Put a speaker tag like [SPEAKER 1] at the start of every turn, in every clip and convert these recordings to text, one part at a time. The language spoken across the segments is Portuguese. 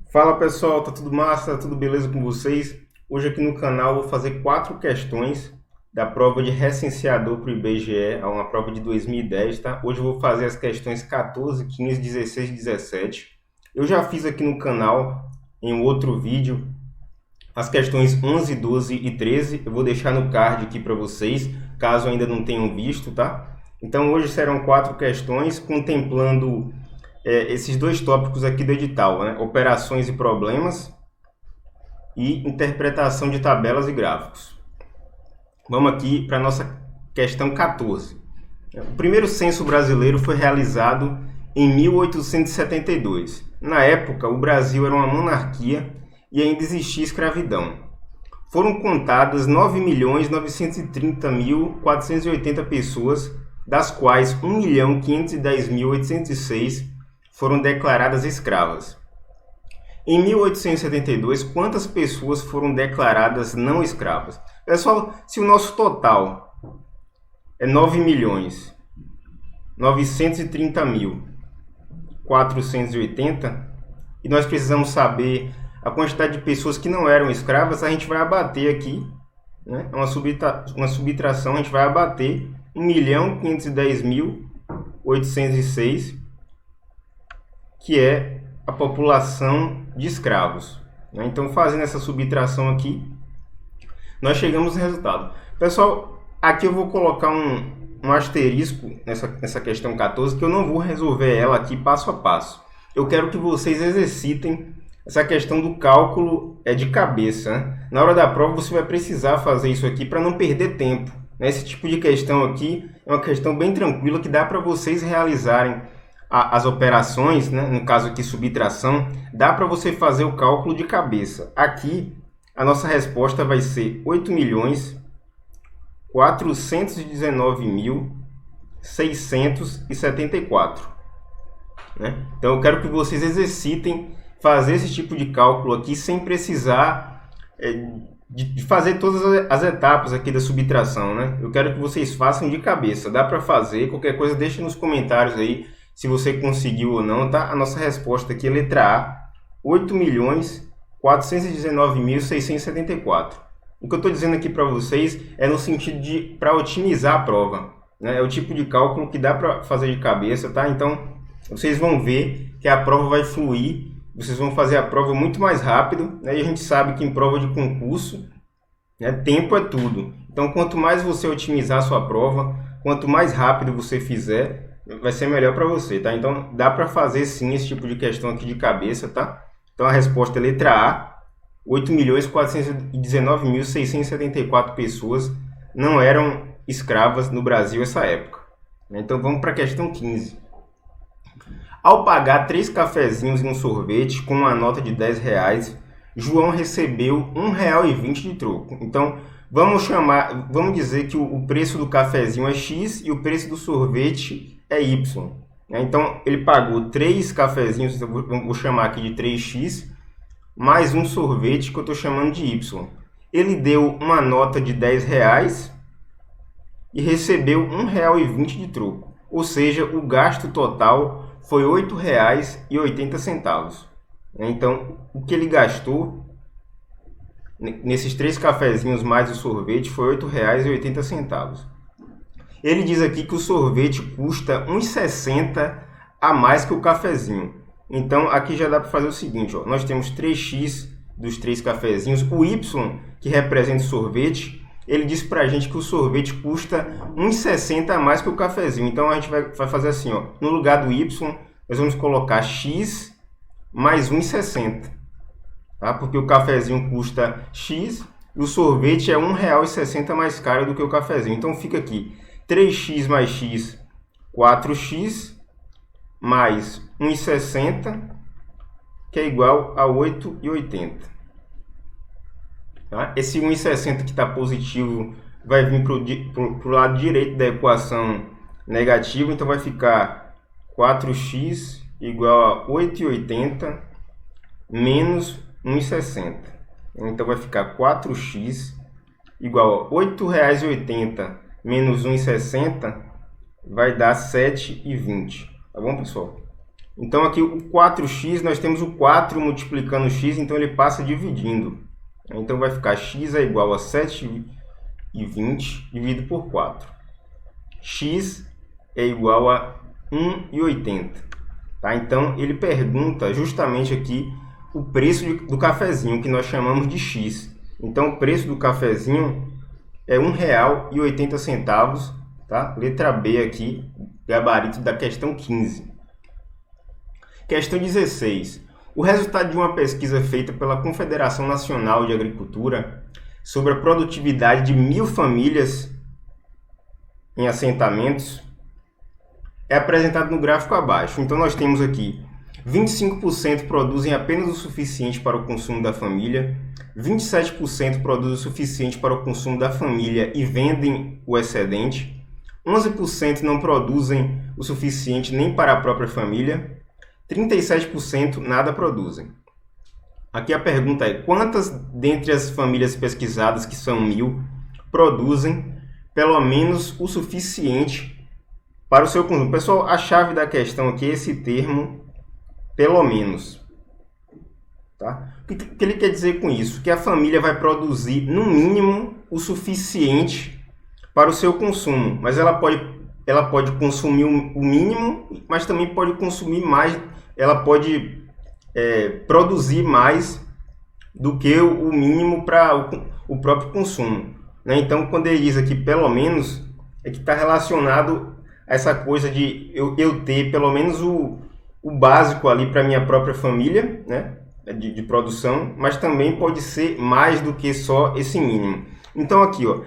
[SPEAKER 1] Fala pessoal, tá tudo massa, tá tudo beleza com vocês? Hoje aqui no canal eu vou fazer 4 questões da prova de recenseador para o IBGE, é uma prova de 2010, tá? Hoje eu vou fazer as questões 14, 15, 16 e 17. Eu já fiz aqui no canal, em um outro vídeo, as questões 11, 12 e 13. Eu vou deixar no card aqui para vocês, caso ainda não tenham visto, tá? Então hoje serão 4 questões contemplando esses dois tópicos aqui do edital, né? Operações e problemas e interpretação de tabelas e gráficos. Vamos aqui para a nossa questão 14. O primeiro censo brasileiro foi realizado em 1872. Na época, o Brasil era uma monarquia e ainda existia escravidão. Foram contadas 9.930.480 pessoas, das quais 1.510.806 foram declaradas escravas. Em 1872, quantas pessoas foram declaradas não escravas? Pessoal, se o nosso total é 9.930.480 e nós precisamos saber a quantidade de pessoas que não eram escravas, a gente vai abater aqui, né? Uma subtração, a gente vai abater 1.510.806, que é a população de escravos. Então, fazendo essa subtração aqui, nós chegamos no resultado. Pessoal, aqui eu vou colocar um asterisco nessa questão 14, que eu não vou resolver ela aqui passo a passo. Eu quero que vocês exercitem essa questão do cálculo de cabeça, né? Na hora da prova você vai precisar fazer isso aqui para não perder tempo. Esse tipo de questão aqui é uma questão bem tranquila que dá para vocês realizarem as operações, né? No caso aqui subtração, dá para você fazer o cálculo de cabeça. Aqui a nossa resposta vai ser 8.419.674, né? Então eu quero que vocês exercitem fazer esse tipo de cálculo aqui sem precisar de fazer todas as etapas aqui da subtração, né? Eu quero que vocês façam de cabeça. Dá para fazer, qualquer coisa deixa nos comentários aí se você conseguiu ou não, tá? A nossa resposta aqui é letra A, 8.419.674. O que eu estou dizendo aqui para vocês é no sentido de para otimizar a prova, né? É o tipo de cálculo que dá para fazer de cabeça, tá? Então, vocês vão ver que a prova vai fluir, vocês vão fazer a prova muito mais rápido, né? E a gente sabe que em prova de concurso, né, tempo é tudo. Então, quanto mais você otimizar a sua prova, quanto mais rápido você fizer, vai ser melhor para você, tá? Então, dá para fazer sim esse tipo de questão aqui de cabeça, tá? Então, a resposta é letra A, 8.419.674 pessoas não eram escravas no Brasil nessa época. Então, vamos para a questão 15. Ao pagar 3 cafezinhos e um sorvete com uma nota de R$10, João recebeu R$1,20 de troco. Então, vamos dizer que o preço do cafezinho é X e o preço do sorvete é Y. Então, ele pagou 3 cafezinhos, eu vou chamar aqui de 3x, mais um sorvete que eu estou chamando de Y. Ele deu uma nota de R$10 e recebeu R$1,20 de troco. Ou seja, o gasto total foi R$ 8,80. Então, o que ele gastou nesses 3 cafezinhos mais o sorvete foi R$ 8,80. Ele diz aqui que o sorvete custa R$ 1,60 a mais que o cafezinho. Então, aqui já dá para fazer o seguinte, ó. Nós temos 3x dos 3 cafezinhos. O Y, que representa o sorvete, ele diz para a gente que o sorvete custa R$ 1,60 a mais que o cafezinho. Então, a gente vai fazer assim, ó. No lugar do Y, nós vamos colocar x mais 1,60. Tá? Porque o cafezinho custa x e o sorvete é R$ 1,60 mais caro do que o cafezinho. Então, fica aqui 3x mais x, 4x, mais 1,60, que é igual a 8,80. Tá? Esse 1,60 que está positivo vai vir para o lado direito da equação negativa, então vai ficar 4x igual a 8,80 menos 1,60. Então vai ficar 4x igual a R$ 8,80 menos 1,60 vai dar 7,20. Tá bom, pessoal? Então aqui o 4x, nós temos o 4 multiplicando x, então ele passa dividindo. Então vai ficar x é igual a 7,20 dividido por 4. X é igual a 1,80. Tá? Então ele pergunta justamente aqui o preço do cafezinho, que nós chamamos de x. Então o preço do cafezinho é R$ 1,80. Tá? Letra B aqui, gabarito da questão 15. Questão 16. O resultado de uma pesquisa feita pela Confederação Nacional de Agricultura sobre a produtividade de 1.000 famílias em assentamentos é apresentado no gráfico abaixo. Então nós temos aqui 25% produzem apenas o suficiente para o consumo da família, 27% produzem o suficiente para o consumo da família e vendem o excedente, 11% não produzem o suficiente nem para a própria família, 37% nada produzem. Aqui a pergunta é: quantas dentre as famílias pesquisadas, que são 1.000, produzem pelo menos o suficiente para o seu consumo? Pessoal, a chave da questão aqui é esse termo pelo menos. Tá? O que ele quer dizer com isso? Que a família vai produzir no mínimo o suficiente para o seu consumo, mas ela pode consumir o mínimo, mas também pode consumir mais, ela pode produzir mais do que o mínimo para o próprio consumo. Né? Então, quando ele diz aqui pelo menos, é que está relacionado a essa coisa de eu ter pelo menos o básico ali para minha própria família, né? de produção, mas também pode ser mais do que só esse mínimo. Então aqui, ó,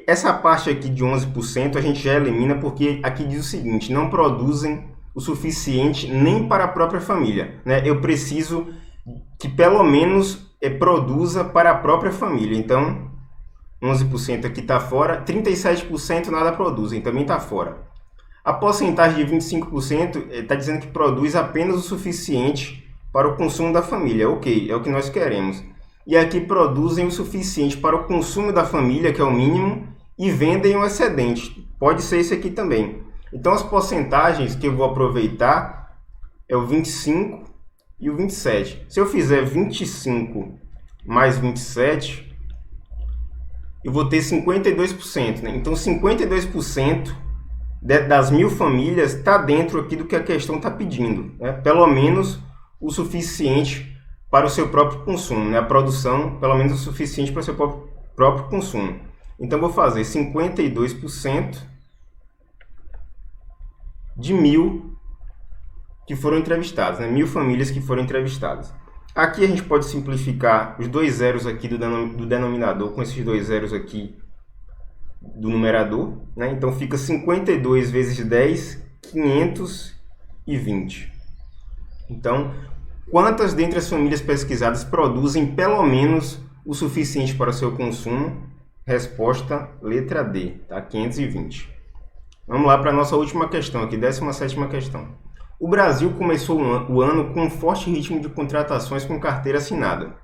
[SPEAKER 1] essa parte aqui de 11% a gente já elimina, porque aqui diz o seguinte: não produzem o suficiente nem para a própria família. Né? Eu preciso que pelo menos produza para a própria família. Então 11% aqui está fora, 37% nada produzem, também está fora. A porcentagem de 25% está dizendo que produz apenas o suficiente para o consumo da família. Ok, é o que nós queremos. E aqui produzem o suficiente para o consumo da família, que é o mínimo, e vendem o excedente. Pode ser isso aqui também. Então as porcentagens que eu vou aproveitar é o 25 e o 27. Se eu fizer 25 mais 27, eu vou ter 52%. Né? Então 52% das 1.000 famílias está dentro aqui do que a questão está pedindo. Né? Pelo menos o suficiente para o seu próprio consumo. Né? A produção, pelo menos o suficiente para o seu próprio consumo. Então vou fazer 52% de 1.000 que foram entrevistadas. Né? 1.000 famílias que foram entrevistadas. Aqui a gente pode simplificar os dois zeros aqui do denominador com esses dois zeros aqui do numerador, né? Então fica 52 vezes 10, 520. Então, quantas dentre as famílias pesquisadas produzem pelo menos o suficiente para o seu consumo? Resposta letra D, tá? 520. Vamos lá para a nossa última questão aqui, 17ª questão. O Brasil começou o ano com um forte ritmo de contratações com carteira assinada.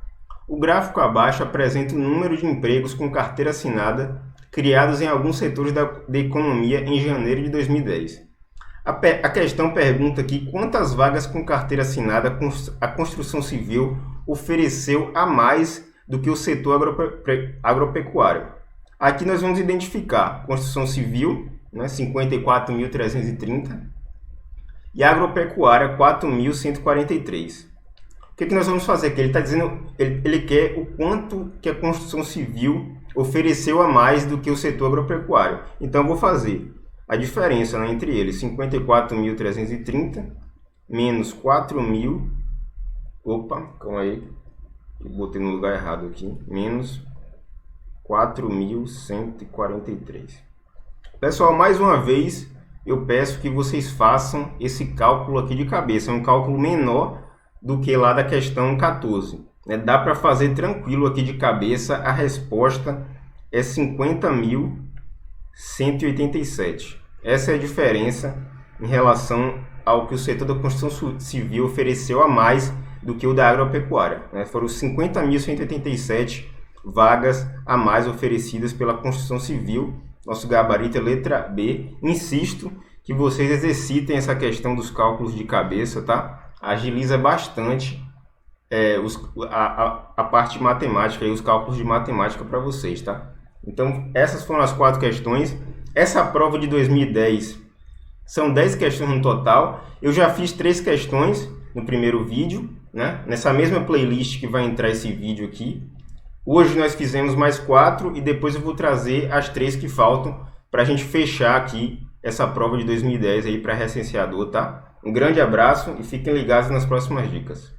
[SPEAKER 1] O gráfico abaixo apresenta o número de empregos com carteira assinada criados em alguns setores da economia em janeiro de 2010. A questão pergunta aqui quantas vagas com carteira assinada a construção civil ofereceu a mais do que o setor agropecuário. Aqui nós vamos identificar construção civil, né, 54.330, e agropecuária, 4.143. O que nós vamos fazer aqui? Ele está dizendo, ele quer o quanto que a construção civil ofereceu a mais do que o setor agropecuário. Então eu vou fazer a diferença, né, entre eles, 54.330 menos 4.000, opa, calma aí, eu botei no lugar errado aqui, menos 4.143. Pessoal, mais uma vez, eu peço que vocês façam esse cálculo aqui de cabeça, é um cálculo menor do que lá da questão 14. Dá para fazer tranquilo aqui de cabeça, a resposta é 50.187. Essa é a diferença em relação ao que o setor da construção civil ofereceu a mais do que o da agropecuária. Foram 50.187 vagas a mais oferecidas pela construção civil. Nosso gabarito é letra B. Insisto que vocês exercitem essa questão dos cálculos de cabeça, tá? Agiliza bastante a parte matemática e os cálculos de matemática para vocês, tá? Então, essas foram as 4 questões. Essa prova de 2010 são 10 questões no total. Eu já fiz 3 questões no primeiro vídeo, né? Nessa mesma playlist que vai entrar esse vídeo aqui. Hoje nós fizemos mais 4 e depois eu vou trazer as 3 que faltam para a gente fechar aqui essa prova de 2010 aí para recenseador, tá? Um grande abraço e fiquem ligados nas próximas dicas.